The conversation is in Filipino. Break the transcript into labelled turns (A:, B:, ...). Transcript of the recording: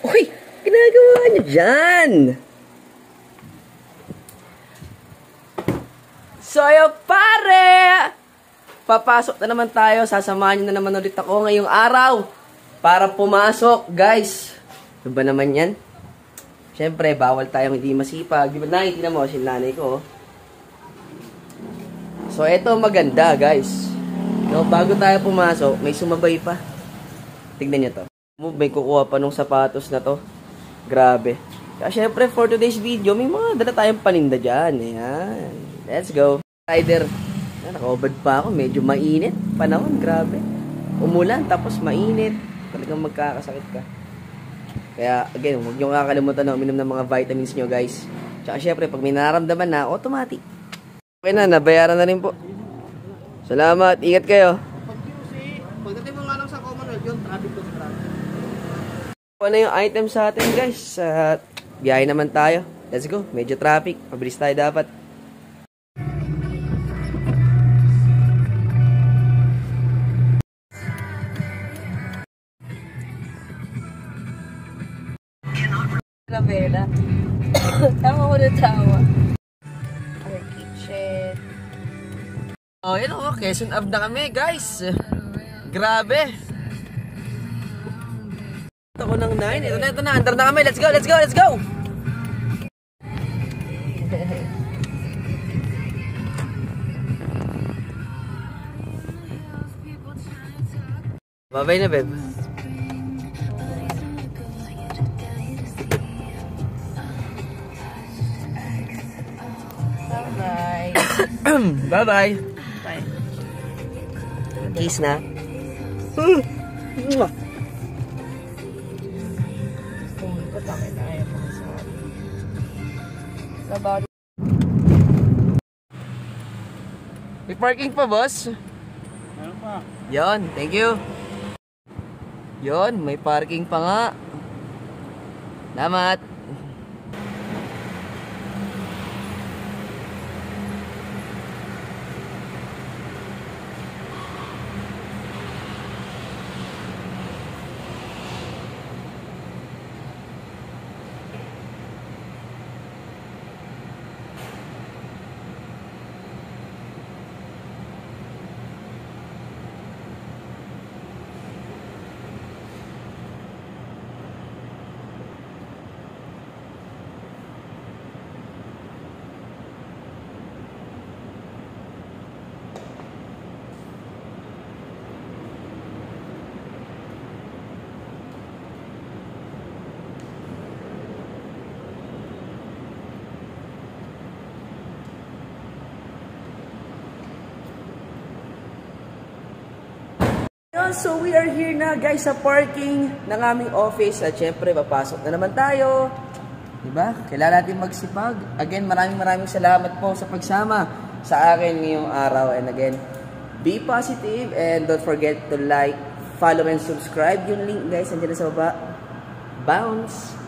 A: Uy! Ginagawa niyo dyan! So, yo, pare! Papasok na naman tayo. Sasamahan niyo na naman ulit ako ngayong araw para pumasok, guys. Ano ba naman yan? Siyempre, bawal tayong hindi masipag. Di ba, nakikita mo, si nanay ko. So, eto maganda, guys. No, bago tayo pumasok, may sumabay pa. Tignan niyo to. May kukuha pa nung sapatos na to. Grabe. Kaya syempre, for today's video, may mga dala tayong paninda dyan. Ayan. Let's go. Rider. Nakaubad pa ako. Medyo mainit. Panahon. Grabe. Umulan. Tapos mainit. Talagang magkakasakit ka. Kaya, again, huwag nyo kakalimutan na uminom ng mga vitamins nyo, guys. Tsaka syempre, pag may nararamdaman na, automatic. Okay na. Nabayaran na rin po. Salamat. Ingat kayo.
B: Pagdating mo nga lang sa Commonwealth, yun, traffic to sa traffic.
A: Ano yung item sa atin, guys? Biyahe naman tayo. Let's go. Medyo traffic. Mabilis tayo dapat.
C: Lavela. Tama ko na tawa. Our kitchen.
A: Oh, yun o. Quezon Ave na kami, guys. Grabe. Ako ng 9. Ito na. Andar na kami. Let's go, let's go, let's go. Babay na, babe.
C: Bye-bye.
A: Bye-bye.
C: Bye.
A: Kiss na. May parking pa, boss?
B: Meron pa.
A: Yon, thank you. Yon, may parking pa nga. Salamat. So we are here na, guys, sa parking ng aming office. At syempre, papasok na naman tayo. Diba? Kailangan natin magsipag. Again, maraming salamat po sa pagsama sa akin ngayong araw. And again, be positive and don't forget to like, follow, and subscribe. Yung link, guys, nandiyan na sa baba. Bounce!